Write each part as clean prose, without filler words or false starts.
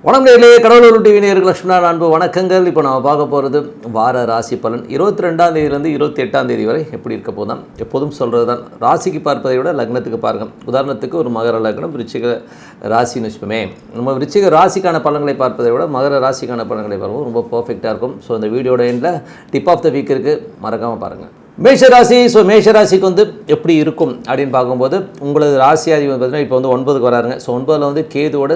வணக்கம் நேயர்களே, கடவுளூர் டிவி நேயர்களுக்கு லட்சுமணா அன்பு வணக்கங்கள். இப்போ நம்ம பார்க்க போகிறது வார ராசி பலன் 22ஆம் தேதியிலேருந்து 28ஆம் தேதி வரை எப்படி இருக்க போதான். எப்போதும் சொல்கிறது தான், ராசிக்கு பார்ப்பதை விட லக்னத்துக்கு பாருங்கள். உதாரணத்துக்கு ஒரு மகர லக்னம், விருச்சிக ராசின்னு வச்சுப்போமே. நம்ம விருச்சிக ராசிக்கான பலன்களை பார்ப்பதை விட மகர ராசிக்கான பலன்களை பார்ப்போம் ரொம்ப பர்ஃபெக்டாக இருக்கும். ஸோ இந்த வீடியோட எண்டில் டிப் ஆஃப் த வீக் இருக்குது, மறக்காமல் பாருங்கள். மேஷராசி. ஸோ மேஷராசிக்கு வந்து எப்படி இருக்கும் அப்படின்னு பார்க்கும்போது, உங்களது ராசியாதி பார்த்தீங்கன்னா இப்போ வந்து 9க்கு வராருங்க. ஸோ 9ல் வந்து கேதுவோட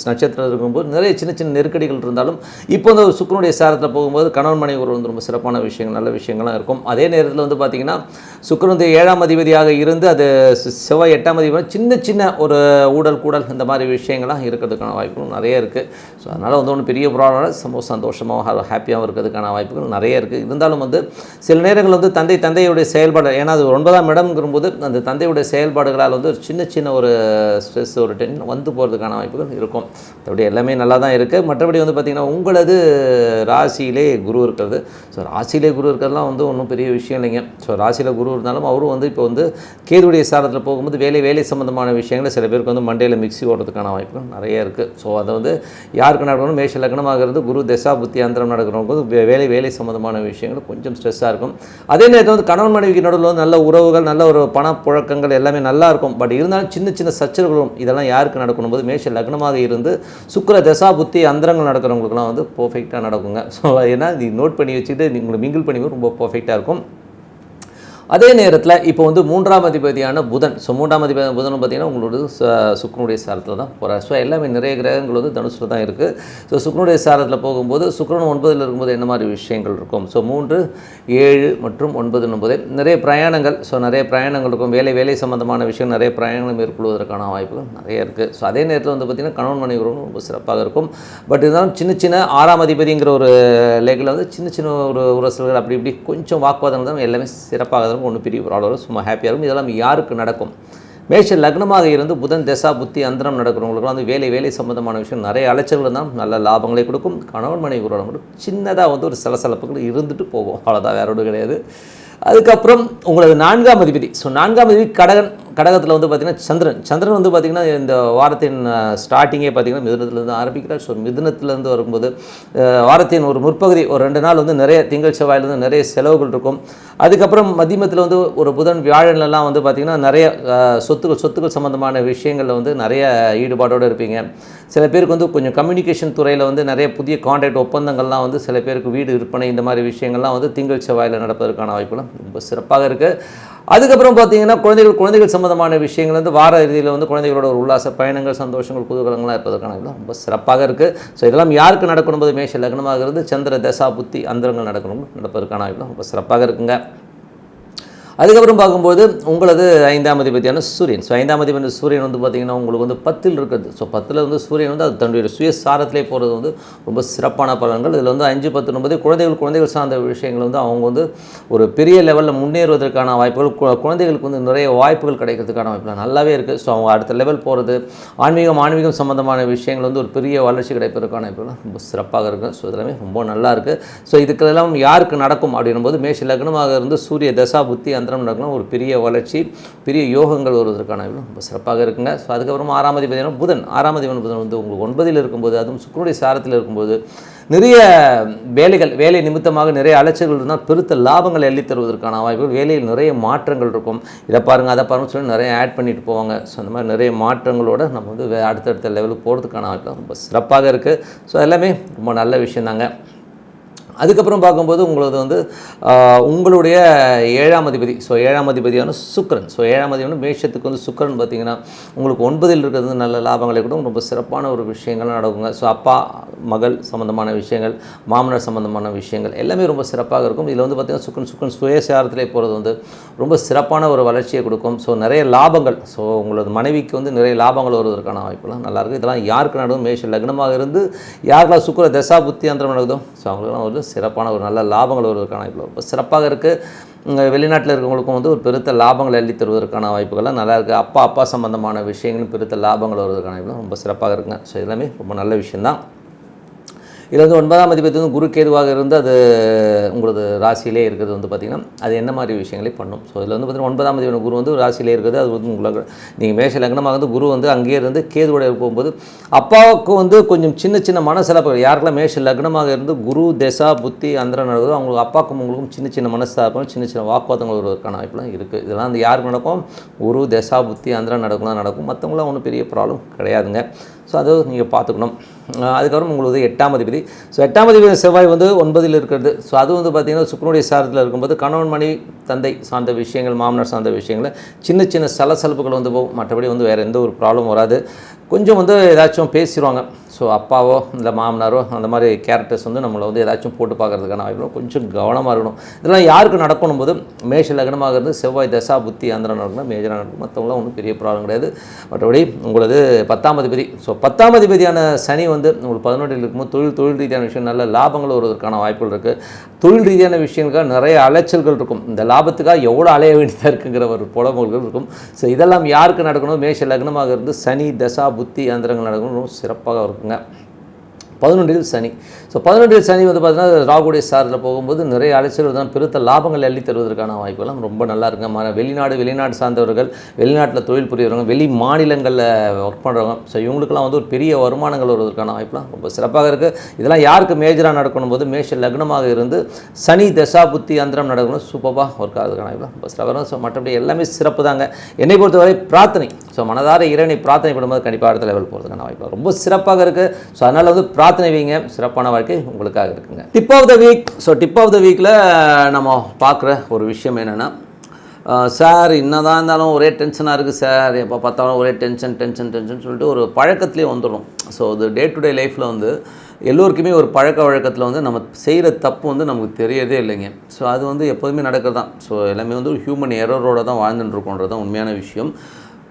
நட்சத்திரம் இருக்கும்போது நிறைய சின்ன சின்ன நெருக்கடிகள் இருந்தாலும், இப்போ வந்து சுக்கிரனுடைய சாரத்தில் போகும்போது கணவன் மனைவி ஒரு வந்து ரொம்ப சிறப்பான விஷயங்கள், நல்ல விஷயங்கள்லாம் இருக்கும். அதே நேரத்தில் வந்து பார்த்திங்கன்னா சுக்கிரனுடைய 7ஆம் அதிபதியாக இருந்து அது செவ்வாய் 8ஆம் அதிபதி சின்ன சின்ன ஒரு ஊடல் கூடல் இந்த மாதிரி விஷயங்கள்லாம் இருக்கிறதுக்கான வாய்ப்புகள் நிறைய இருக்குது. ஸோ அதனால் வந்து ஒன்றும் பெரிய ப்ராப்ளம், ரொம்ப சந்தோஷமாக ஹாப்பியாகவும் இருக்கிறதுக்கான வாய்ப்புகள் நிறைய இருக்குது. இருந்தாலும் வந்து சில நேரங்கள் வந்து தந்தையுடைய செயல்பாடு, ஏன்னா அது 9ஆம் இடம்ங்கும்போது அந்த தந்தையுடைய செயல்பாடுகளால் வந்து ஒரு சின்ன சின்ன ஒரு ஸ்ட்ரெஸ், ஒரு டென்ஷன் வந்து போகிறதுக்கான வாய்ப்புகள் இருக்கும். அப்படி எல்லாமே நல்லா தான் இருக்குது. மற்றபடி வந்து பார்த்திங்கன்னா உங்களது ராசியிலே குரு இருக்கிறது. ஸோ ராசியிலே குரு இருக்கிறதுலாம் வந்து ஒன்றும் பெரிய விஷயம் இல்லைங்க. ஸோ ராசியில் குரு இருந்தாலும் அவரும் வந்து இப்போ வந்து கேதுடைய சாரத்தில் போகும்போது வேலை சம்மந்தமான விஷயங்களை சில பேருக்கு வந்து மண்டையில் மிக்ஸி ஓடுறதுக்கான வாய்ப்புகள் நிறைய இருக்குது. ஸோ அதை வந்து யாருக்கு நடக்கணும், மேஷ லக்னமாக இருந்து குரு தசா புத்தி அந்தரம் நடக்கிறவங்க வேலை சம்மந்தமான விஷயங்கள் கொஞ்சம் ஸ்ட்ரெஸ்ஸாக இருக்கும். அதே நேரத்தில் வந்து கணவன் மனைவிக்கு நடுவில் வந்து நல்ல உறவுகள், நல்ல ஒரு பணப்புழக்கங்கள் எல்லாமே நல்லா இருக்கும். பட் இருந்தாலும் சின்ன சின்ன சச்சரவுகளும் இதெல்லாம் யாருக்கு நடக்கணும் போது மேஷ லக்னமாக இருந்து சுக்கிர தசா புத்தி அந்தரங்கள் நடக்கிறவங்களுக்குலாம் வந்து பர்ஃபெக்டாக நடக்குங்க. ஸோ ஏன்னா இது நோட் பண்ணி வச்சுட்டு உங்களை மிங்கிள் பண்ணி ரொம்ப பர்ஃபெக்டாக இருக்கும். அதே நேரத்தில் இப்போ வந்து 3ஆம் அதிபதியான புதன். ஸோ 3ஆம் அதிபதி புதன் பார்த்திங்கன்னா உங்களோட சுக்கிரனுடைய சாரத்தில் தான் போகிறார். ஸோ எல்லாமே நிறைய கிரகங்கள் வந்து தனுசில் தான் இருக்குது. ஸோ சுக்கிரனுடைய சாரத்தில் போகும்போது சுக்கிரன் 9ல் இருக்கும்போது என்ன மாதிரி விஷயங்கள் இருக்கும். ஸோ 3, 7 மற்றும் 9 நிறைய பிரயாணங்கள். ஸோ நிறைய பிரயாணங்கள் இருக்கும். வேலை சம்மந்தமான விஷயம், நிறைய பிரயாணங்கள் மேற்கொள்வதற்கான வாய்ப்புகள் நிறைய இருக்குது. ஸோ அதே நேரத்தில் வந்து பார்த்திங்கன்னா கணவன் மனைவி ரொம்ப சிறப்பாக இருக்கும். பட் இருந்தாலும் சின்ன 6ஆம் அதிபதிங்கிற ஒரு லேகில் வந்து சின்ன ஒரு உரசல்கள் அப்படி இப்படி கொஞ்சம் வாக்குவாதங்கள் தான் எல்லாமே சிறப்பாக ஒன்றும் பெரிய ப்ராப்ளம், சும்மா ஹாப்பியாக இருக்கும். இதெல்லாம் யாருக்கு நடக்கும்? மேஷ லக்னமாக இருந்து புதன் தசா புத்தி அந்தரம் நடக்கிறவங்களுக்குலாம் வந்து வேலை சம்மந்தமான விஷயம் நிறைய அலைச்சல்கள் இருந்தால் நல்ல லாபங்களை கொடுக்கும். கணவன் மனைவி கூட மட்டும் சின்னதாக வந்து ஒரு சலசலப்புகள் இருந்துட்டு போகும், அவ்வளோதான், வேற ஒன்றும் கிடையாது. அதுக்கப்புறம் உங்களது 4ஆம் அதிபதி. ஸோ 4ஆம் அதிபதி கடகத்தில் வந்து பார்த்திங்கன்னா சந்திரன் வந்து பார்த்திங்கன்னா இந்த வாரத்தின் ஸ்டார்டிங்கே பார்த்திங்கன்னா மிதுனத்துலேருந்து ஆரம்பிக்கிறார். ஸோ மிதுனத்துலேருந்து வரும்போது வாரத்தின் ஒரு முற்பகுதி ஒரு 2 நாள் வந்து நிறைய திங்கள் செவ்வாயிலேருந்து நிறைய செலவுகள் இருக்கும். அதுக்கப்புறம் மதியத்தில் வந்து ஒரு புதன் வியாழன்லாம் வந்து பார்த்திங்கன்னா நிறைய சொத்துக்கள் சம்மந்தமான விஷயங்களில் வந்து நிறைய ஈடுபாடோடு இருப்பீங்க. சில பேருக்கு வந்து கொஞ்சம் கம்யூனிகேஷன் துறையில் வந்து நிறைய புதிய கான்ட்ராக்ட் ஒப்பந்தங்கள்லாம் வந்து சில பேருக்கு வீடு விற்பனை இந்த மாதிரி விஷயங்கள்லாம் வந்து திங்கள் செவ்வாயில் நடப்பதற்கான வாய்ப்புகளும் ரொம்ப சிறப்பாக இருக்குது. அதுக்கப்புறம் பார்த்திங்கன்னா குழந்தைகள் சம்மந்தமான விஷயங்கள் வந்து வார இறுதியில் வந்து குழந்தைகளோட ஒரு உல்லாச பயணங்கள், சந்தோஷங்கள், குதூகலங்களாக இருப்பதற்கான ரொம்ப சிறப்பாக இருக்குது. ஸோ இதெல்லாம் யாருக்கு நடக்கணும் போது மேஷ லக்னமாக இருந்து சந்திர தசா புத்தி அந்தரங்கள் நடப்பதற்கான வாய்ப்புகள் ரொம்ப சிறப்பாக இருக்குங்க. அதுக்கப்புறம் பார்க்கும்போது உங்களது 5ஆம் அதிபதியான சூரியன். ஸோ 5ஆம் அதிபதி சூரியன் வந்து பார்த்திங்கன்னா உங்களுக்கு வந்து 10ல் இருக்குது. ஸோ 10ல் வந்து சூரியன் வந்து அது தன்னுடைய சுயசாரத்திலே போகிறது வந்து ரொம்ப சிறப்பான பலன்கள். இதில் வந்து 5, 10, 9 குழந்தைகள் சார்ந்த விஷயங்கள் வந்து அவங்க வந்து ஒரு பெரிய லெவலில் முன்னேறுவதற்கான வாய்ப்புகள், குழந்தைகளுக்கு வந்து நிறைய வாய்ப்புகள் கிடைக்கிறதுக்கான வாய்ப்புகள் நல்லாவே இருக்குது. ஸோ அவங்க அடுத்த லெவல் போகிறது, ஆன்மீகம் சம்மந்தமான விஷயங்கள் வந்து ஒரு பெரிய வளர்ச்சி கிடைப்பதற்கான வாய்ப்புகள் ரொம்ப சிறப்பாக இருக்குது. ஸோ இதெல்லாமே ரொம்ப நல்லா இருக்குது. ஸோ இதுக்கெல்லாம் யாருக்கு நடக்கும் அப்படின்னும்போது மேஷ லக்னமாக இருந்து சூரிய தசா புத்தி நடக்கலாம், ஒரு பெரிய வளர்ச்சி, பெரிய யோகங்கள் வருவதற்கான ரொம்ப சிறப்பாக இருக்குங்க. ஸோ அதுக்கப்புறம் 6ஆம் அதிபதியான புதன். 6ஆம் அதிபதி புதன் வந்து உங்களுக்கு 9ல் இருக்கும்போது, அதுவும் சுக்கிரனுடைய சாரத்தில் இருக்கும்போது நிறைய வேலை நிமித்தமாக நிறைய அலைச்சல்கள் இருந்தால் பெருத்த லாபங்களை அள்ளி தருவதற்கான வாய்ப்புகள், வேலையில் நிறைய மாற்றங்கள் இருக்கும். இதை பாருங்கள் அதை பாருங்கள் சொல்லி நிறைய ஆட் பண்ணிட்டு போவாங்க. ஸோ அந்த மாதிரி நிறைய மாற்றங்களோடு நம்ம வந்து அடுத்தடுத்த லெவலுக்கு போகிறதுக்கான வாய்ப்பு ரொம்ப சிறப்பாக இருக்குது. ஸோ எல்லாமே ரொம்ப நல்ல விஷயம் தாங்க. அதுக்கப்புறம் பார்க்கும்போது உங்களது வந்து உங்களுடைய 7ஆம் அதிபதி. ஸோ 7ஆம் அதிபதியான சுக்கிரன். ஸோ 7ஆம் அதிபதி மேஷத்துக்கு வந்து சுக்கிரன் பார்த்திங்கன்னா உங்களுக்கு 9ல் இருக்கிறது நல்ல லாபங்களை கூட ரொம்ப சிறப்பான ஒரு விஷயங்கள்லாம் நடக்குங்க. ஸோ அப்பா மகள் சம்மந்தமான விஷயங்கள், மாமனார் சம்மந்தமான விஷயங்கள் எல்லாமே ரொம்ப சிறப்பாக இருக்கும். இதில் வந்து பார்த்திங்கன்னா சுக்கிரன் சுயசாரத்திலே போகிறது வந்து ரொம்ப சிறப்பான ஒரு வளர்ச்சியை கொடுக்கும். ஸோ நிறைய லாபங்கள், ஸோ உங்களது மனைவிக்கு வந்து நிறைய லாபங்கள் வருவதற்கான வாய்ப்புலாம் நல்லாயிருக்கும். இதெல்லாம் யாருக்கு நடக்கும்? மேஷ லக்னமாக இருந்து யாருக்கெல்லாம் சுக்கிர தசா புத்தி அந்தரம் நடக்குதோ ஸோ அவங்களுக்குலாம் ஒரு சிறப்பான ஒரு நல்ல லாபங்கள் வருவதற்கான வாய்ப்பு ரொம்ப சிறப்பாக இருக்குது. வெளிநாட்டில் இருக்கிறவங்களுக்கும் வந்து ஒரு பெருத்த லாபங்கள் அள்ளி தருவதற்கான வாய்ப்புகள்லாம் நல்லா இருக்குது. அப்பா சம்பந்தமான விஷயங்களும் பெருத்த லாபங்கள் வருவதற்கான வாய்ப்புகளும் ரொம்ப சிறப்பாக இருக்குங்க. ஸோ எல்லாமே ரொம்ப நல்ல விஷயந்தான். இதில் வந்து 9ஆம் அதிபதி வந்து குரு கேதுவாக இருந்து அது உங்களது ராசியிலே இருக்கிறது வந்து பார்த்திங்கன்னா அது என்ன மாதிரி விஷயங்களை பண்ணும். ஸோ இதில் வந்து பார்த்திங்கன்னா 9ஆம் அதிபதி குரு வந்து ராசியிலே இருக்குது. அது வந்து உங்களுக்கு நீங்கள் மேஷ லக்னமாக வந்து குரு வந்து அங்கேயே இருந்து கேதுவோட போகும்போது அப்பாவுக்கு வந்து கொஞ்சம் சின்ன சின்ன மனசலப்பு. யாருக்கெல்லாம் மேஷ லக்னமாக இருந்து குரு தசா புத்தி அந்தரம் நடக்குதோ அவங்களுக்கு அப்பாவுக்கும் உங்களுக்கும் சின்ன சின்ன மனஸ்தாபம் சின்ன சின்ன வாக்குவாதங்கள் வருவதற்கான வாய்ப்புலாம் இருக்குது. இதெல்லாம் வந்து யாருக்கு நடக்கும்? குரு தசா புத்தி அந்தரம் நடக்கும். மற்றவங்களாம் ஒன்றும் பெரிய ப்ராப்ளம் கிடையாதுங்க. ஸோ அதை நீங்கள் பார்த்துக்கணும். அதுக்கப்புறம் உங்களுக்கு 8ஆம் அதிபதி. ஸோ 8ஆம் அதிபதி செவ்வாய் வந்து 9ல் இருக்கிறது. ஸோ அது வந்து பார்த்திங்கன்னா சுக்கிரனுடைய சாரத்தில் இருக்கும்போது கணவன் மனைவி தந்தை சார்ந்த விஷயங்கள் மாமனார் சார்ந்த விஷயங்கள் சின்ன சின்ன சலசலப்புகள் வந்து போகும். மற்றபடி வந்து வேறு எந்த ஒரு ப்ராப்ளம் வராது. கொஞ்சம் வந்து ஏதாச்சும் பேசிடுவாங்க. ஸோ அப்பாவோ இல்லை மாமனாரோ அந்த மாதிரி கேரக்டர்ஸ் வந்து நம்மளை வந்து ஏதாச்சும் போட்டு பார்க்குறதுக்கான வாய்ப்பு கொஞ்சம் கவனமாக இருக்கணும். இதெல்லாம் யாருக்கு நடக்கணும் போது மேஷ லக்னமாக இருந்து செவ்வாய் தசா புத்தி அந்தரம் நடக்கணும் மேஜராக நடக்கும். மற்றவங்களாம் ஒன்றும் பெரிய ப்ராப்ளம் கிடையாது. மற்றபடி உங்களது 10ஆம் அதிபதி. ஸோ 10ஆம் அதிபதியான சனி வந்து உங்களுக்கு 11ல் இருக்கும்போது தொழில் ரீதியான விஷயம் நல்ல லாபங்கள் வருவதற்கான வாய்ப்புகள் இருக்குது. தொழில் ரீதியான விஷயங்களுக்காக நிறைய அலைச்சல்கள் இருக்கும். இந்த லாபத்துக்காக எவ்வளோ அலைய வேண்டியதாக இருக்குங்கிற ஒரு புலம்பல்கள் இருக்கும். ஸோ இதெல்லாம் யாருக்கு நடக்கணும்? மேஷ லக்னமாக இருந்து சனி தசா புத்தி அந்தரங்கள் நடக்கணும். ரொம்ப சிறப்பாக இருக்குங்க. 11ல் சனி. ஸோ 11ல் சனி வந்து பார்த்தீங்கன்னா ராகுடைய சாரில் போகும்போது நிறைய அலைச்சல்கள் தான் பெருத்த லாபங்கள் அள்ளி தருவதற்கான வாய்ப்புகளும் ரொம்ப நல்லா இருக்குங்க. வெளிநாடு சார்ந்தவர்கள் வெளிநாட்டில் தொழில் புரியறவங்க வெளி மாநிலங்களில் ஒர்க் பண்ணுறவங்க ஸோ இவங்களுக்கெல்லாம் வந்து ஒரு பெரிய வருமானங்கள் வருவதற்கான வாய்ப்புலாம் ரொம்ப சிறப்பாக இருக்குது. இதெல்லாம் யாருக்கு மேஜராக நடக்கணும் போது மேஷ லக்னமாக இருந்து சனி தசா புத்தி அந்தரம் நடக்கணும். சூப்பராக ஒர்க் ஆகிறதுக்கான வாய்ப்புலாம் ரொம்ப சிறப்பாக. ஸோ மற்றபடி எல்லாமே சிறப்பு தாங்க. என்னை பொறுத்தவரை பிரார்த்தனை. ஸோ மனதார இறைவனை பிரார்த்தனை பண்ணும்போது கண்டிப்பாக அடுத்த லெவல் போகிறதுக்கான வாய்ப்பு ரொம்ப சிறப்பாக இருக்குது. ஸோ அதனால் வந்து பிரார்த்தனை வைங்க. சிறப்பான வாழ்க்கை உங்களுக்காக இருக்குங்க. Tip of the week. So tip of the வீக்கில் நம்ம பார்க்குற ஒரு விஷயம் என்னென்னா, சார் என்னதான் இருந்தாலும் ஒரே டென்ஷனாக இருக்குது சார், எப்போ பார்த்தாலும் ஒரே டென்ஷன் சொல்லிட்டு ஒரு பழக்கத்துலேயே வந்துடும். ஸோ அது டே டு டே லைஃப்பில் வந்து எல்லோருக்குமே ஒரு பழக்க வழக்கத்தில் வந்து நம்ம செய்கிற தப்பு வந்து நமக்கு தெரியறதே இல்லைங்க. ஸோ அது வந்து எப்போதுமே நடக்கிறது தான். ஸோ எல்லாமே வந்து ஒரு ஹியூமன் எரரோடு தான் வாழ்ந்துட்டுருக்கோன்றது தான் உண்மையான விஷயம்.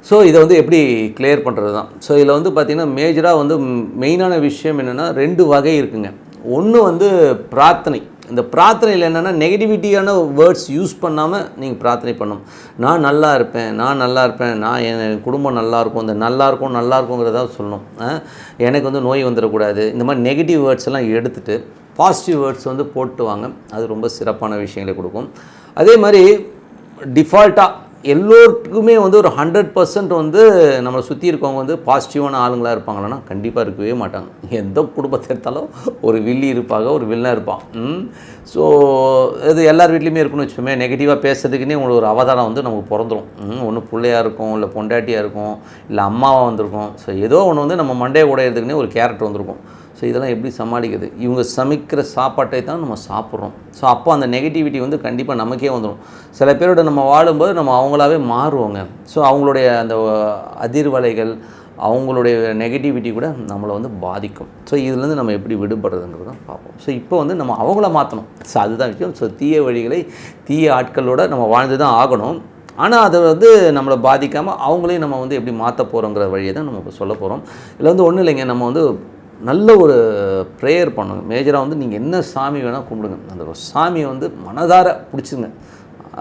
ஸோ இதை வந்து எப்படி கிளியர் பண்ணுறது தான். ஸோ இதில் வந்து பார்த்திங்கன்னா மேஜராக வந்து மெயினான விஷயம் என்னென்னா 2 வகை இருக்குங்க. ஒன்று வந்து பிரார்த்தனை. இந்த பிரார்த்தனையில் என்னென்னா நெகட்டிவிட்டியான வேர்ட்ஸ் யூஸ் பண்ணாமல் நீங்கள் பிரார்த்தனை பண்ணணும். நான் நல்லா இருப்பேன், நான் என் குடும்பம் நல்லாயிருக்கும், இந்த நல்லாயிருக்குங்கிறத சொல்லணும். எனக்கு வந்து நோய் வந்துடக்கூடாது. இந்த மாதிரி நெகட்டிவ் வேர்ட்ஸ் எல்லாம் எடுத்துகிட்டு பாசிட்டிவ் வேர்ட்ஸ் வந்து போட்டு வாங்க. அது ரொம்ப சிறப்பான விஷயங்களை கொடுக்கும். அதே மாதிரி டிஃபால்ட்டாக எல்லோருக்குமே வந்து ஒரு 100% வந்து நம்மளை சுற்றி இருக்கவங்க வந்து பாசிட்டிவான ஆளுங்களாக இருப்பாங்களன்னா கண்டிப்பாக இருக்கவே மாட்டாங்க. எந்த குடும்பத்தை எடுத்தாலும் ஒரு வில்லி இருப்பாங்க, ஒரு வில்லனாக இருப்பான். ஸோ இது எல்லார் வீட்லேயுமே இருக்குன்னு வச்சுக்கோமே. நெகட்டிவாக பேசுறதுக்குன்னே உங்களுக்கு ஒரு அவதாரம் வந்து நமக்கு பிறந்துடும். ஒன்று பிள்ளையாக இருக்கும், இல்லை பொண்டாட்டியாக இருக்கும், இல்லை அம்மாவாக வந்திருக்கும். ஸோ ஏதோ ஒன்று வந்து நம்ம மண்டையை உடையிறதுக்குன்னே ஒரு கேரக்டர் வந்திருக்கும். ஸோ இதெல்லாம் எப்படி சமாளிக்கிறது? இவங்க சமைக்கிற சாப்பாட்டை தான் நம்ம சாப்பிட்றோம். ஸோ அப்போ அந்த நெகட்டிவிட்டி வந்து கண்டிப்பாக நமக்கே வந்துடும். சில பேரோட நம்ம வாழும்போது நம்ம அவங்களாவே மாறுவோங்க. ஸோ அவங்களுடைய அந்த அதிர்வலைகள் அவங்களுடைய நெகட்டிவிட்டி கூட நம்மளை வந்து பாதிக்கும். ஸோ இதுலேருந்து நம்ம எப்படி விடுபடுறதுங்கிறது தான் பார்ப்போம். ஸோ இப்போ வந்து நம்ம அவங்கள மாற்றணும். ஸோ அதுதான் விஷயம். ஸோ தீய வழிகளை தீய ஆட்களோட நம்ம வாழ்ந்து தான் ஆகணும். ஆனால் அதை வந்து நம்மளை பாதிக்காமல் அவங்களையும் நம்ம வந்து எப்படி மாற்ற போகிறோங்கிற வழியை தான் நம்ம இப்போ சொல்ல போகிறோம். இதில் வந்து ஒன்றும் இல்லைங்க. நம்ம வந்து நல்ல ஒரு ப்ரேயர் பண்ணுங்க. மேஜராக வந்து நீங்கள் என்ன சாமி வேணால் கும்பிடுங்க. அந்த சாமியை வந்து மனதார பிடிச்சிங்க.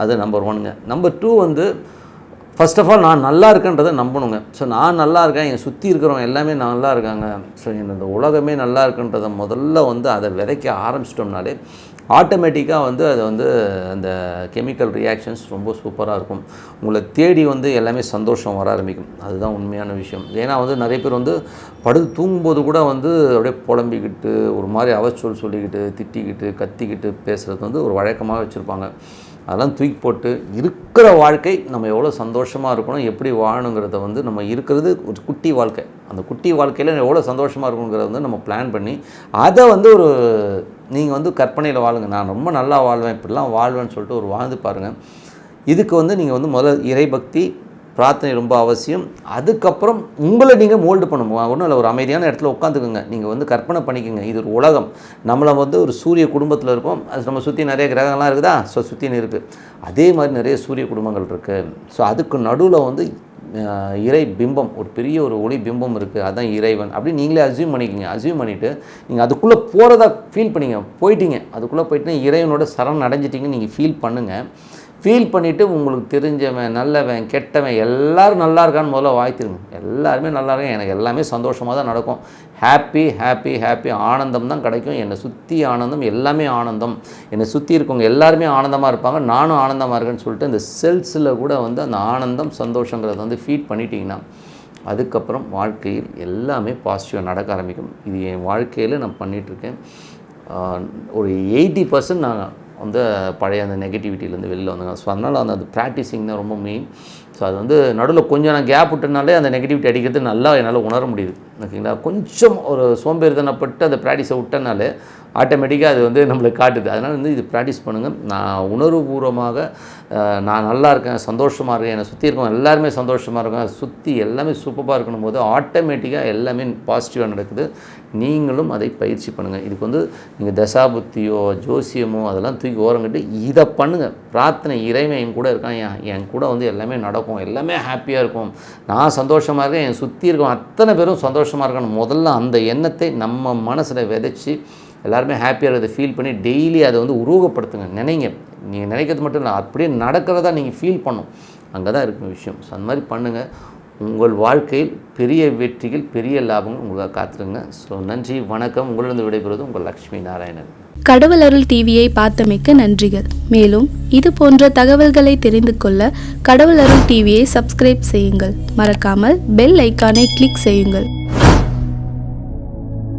அது நம்பர் 1ங்க. நம்பர் 2 வந்து ஃபர்ஸ்ட் ஆஃப் ஆல் நான் நல்லா இருக்கேன்றதை நம்பணுங்க. ஸோ நான் நல்லா இருக்கேன், என் சுற்றி இருக்கிறவங்க எல்லாமே நல்லா இருக்காங்க, ஸோ இந்த உலகமே நல்லா இருக்குன்றதை முதல்ல வந்து அதை விதைக்க ஆரம்பிச்சிட்டோம்னாலே ஆட்டோமேட்டிக்காக வந்து அது வந்து அந்த கெமிக்கல் ரியாக்ஷன்ஸ் ரொம்ப சூப்பராக இருக்கும். உங்களை தேடி வந்து எல்லாமே சந்தோஷம் வர ஆரம்பிக்கும். அதுதான் உண்மையான விஷயம். ஏன்னா வந்து நிறைய பேர் வந்து படுத்து தூங்கும்போது கூட வந்து அப்படியே புலம்பிக்கிட்டு ஒரு மாதிரி அவச்சொல் சொல்லிக்கிட்டு திட்டிக்கிட்டு கத்திக்கிட்டு பேசுகிறது வந்து ஒரு வழக்கமாக வச்சுருப்பாங்க. அதெல்லாம் தூக்கி போட்டு இருக்கிற வாழ்க்கை நம்ம எவ்வளோ சந்தோஷமாக இருக்கணும், எப்படி வாழணுங்கிறத வந்து நம்ம இருக்கிறது ஒரு குட்டி வாழ்க்கை. அந்த குட்டி வாழ்க்கையில் எவ்வளோ சந்தோஷமாக இருக்கணுங்கிறத வந்து நம்ம பிளான் பண்ணி அதை வந்து ஒரு நீங்கள் வந்து கற்பனையில் வாழுங்க. நான் ரொம்ப நல்லா வாழ்வேன், இப்படிலாம் வாழ்வேன்னு சொல்லிட்டு ஒரு வாழ்ந்து பாருங்கள். இதுக்கு வந்து நீங்கள் வந்து முதல்ல இறைபக்தி பிரார்த்தனை ரொம்ப அவசியம். அதுக்கப்புறம் உங்களை நீங்கள் மோல்டு பண்ணணும். ஒன்றும் இல்லை, ஒரு அமைதியான இடத்துல உட்காந்துக்குங்க. நீங்கள் வந்து கற்பனை பண்ணிக்கோங்க, இது ஒரு உலகம். நம்மளை வந்து ஒரு சூரிய குடும்பத்தில் இருக்கோம். அது நம்ம சுற்றி நிறைய கிரகங்கள்லாம் இருக்குதா? ஸோ சுற்றின்னு இருக்குது. அதே மாதிரி நிறைய சூரிய குடும்பங்கள் இருக்குது. ஸோ அதுக்கு நடுவில் வந்து இறை பிம்பம், ஒரு பெரிய ஒரு ஒளி பிம்பம் இருக்குது, அதுதான் இறைவன். அப்படி நீங்களே அசியூம் பண்ணிக்கோங்க. அசியூம் பண்ணிவிட்டு நீங்கள் அதுக்குள்ளே போகிறதா ஃபீல் பண்ணிங்க. போயிட்டீங்க, அதுக்குள்ளே போயிட்டு இறைவனோட சரண் அடைஞ்சிட்டிங்கன்னு நீங்கள் ஃபீல் பண்ணுங்கள். ஃபீல் பண்ணிவிட்டு உங்களுக்கு தெரிஞ்சவன் நல்லவன் கெட்டவன் எல்லோரும் நல்லா இருக்கான்னு முதல்ல வாழ்த்திருங்க. எல்லாருமே நல்லா இருக்காங்க, எனக்கு எல்லாமே சந்தோஷமாக தான் நடக்கும், ஹாப்பி ஹாப்பி ஹாப்பி ஆனந்தம் தான் கிடைக்கும், என்னை சுற்றி ஆனந்தம், எல்லாமே ஆனந்தம், என்னை சுற்றி இருக்கவங்க எல்லாருமே ஆனந்தமாக இருப்பாங்க, நானும் ஆனந்தமாக இருக்கேன்னு சொல்லிட்டு இந்த செல்ஸில் கூட வந்து அந்த ஆனந்தம் சந்தோஷங்கிறத வந்து ஃபீட் பண்ணிட்டீங்கன்னா அதுக்கப்புறம் வாழ்க்கையில் எல்லாமே பாசிட்டிவாக நடக்க ஆரம்பிக்கும். இது என் வாழ்க்கையில் நான் பண்ணிகிட்ருக்கேன். ஒரு 80% நான் வந்து பழைய அந்த நெகட்டிவிட்டியிலேருந்து வெளியில் வந்தாங்க. ஸோ அதனால் அந்த ப்ராக்டிஸிங் தான் ரொம்ப மெயின். ஸோ அது வந்து நடுவில் கொஞ்சம் நான் கேப் விட்டனாலே அந்த நெகட்டிவிட்டி அடிக்கிறது நல்லா என்னால் உணர முடியுது. ஓகேங்களா, கொஞ்சம் ஒரு சோம்பேறித்தனப்பட்டு அந்த ப்ராக்டிஸை விட்டனாலே ஆட்டோமேட்டிக்காக அது வந்து நம்மளுக்கு காட்டுது. அதனால் வந்து இது ப்ராக்டிஸ் பண்ணுங்கள். நான் உணர்வுபூர்வமாக நான் நல்லா இருக்கேன், சந்தோஷமாக இருக்கேன், என்னை சுற்றி இருக்கவங்க எல்லாருமே சந்தோஷமாக இருக்கேன், சுற்றி எல்லாமே சூப்பராக இருக்கணும் போது ஆட்டோமேட்டிக்காக எல்லாமே பாசிட்டிவாக நடக்குது. நீங்களும் அதை பயிற்சி பண்ணுங்கள். இதுக்கு வந்து நீங்கள் தசாபுத்தியோ ஜோசியமோ அதெல்லாம் தூக்கி ஓரங்கட்டு இதை பண்ணுங்கள். பிரார்த்தனை, இறைவன் என் கூட இருக்கான், என் கூட வந்து எல்லாமே நடக்கும், எல்லாமே ஹாப்பியாக இருக்கும், நான் சந்தோஷமாக இருக்கேன், என் சுற்றி இருக்கவங்க அத்தனை பேரும் சந்தோஷமாக இருக்கணும். முதல்ல அந்த எண்ணத்தை நம்ம மனசில் விதைச்சி எல்லாருமே ஹாப்பியாக இருக்கிறத ஃபீல் பண்ணி டெய்லி அதை வந்து உருவகப்படுத்துங்க. நினைங்க, நீங்கள் நினைக்கிறது மட்டும் இல்லை, அப்படியே நடக்கிறதா நீங்கள் ஃபீல் பண்ணும். அங்கே தான் இருக்கும் விஷயம். ஸோ அந்த மாதிரி பண்ணுங்கள். உங்கள் வாழ்க்கையில் பெரிய வெற்றிகள், பெரிய லாபங்கள் உங்களுக்காக காத்துருங்க. ஸோ நன்றி, வணக்கம். உங்களிடம் விடைபெறுவது உங்கள் லக்ஷ்மி நாராயணன். கடவுள் அருள் டிவியை பார்த்தமைக்க நன்றிகள். மேலும் இது போன்ற தகவல்களை தெரிந்து கொள்ள கடவுள் அருள் டிவியை சப்ஸ்கிரைப் செய்யுங்கள். மறக்காமல் பெல் ஐக்கானை கிளிக் செய்யுங்கள்.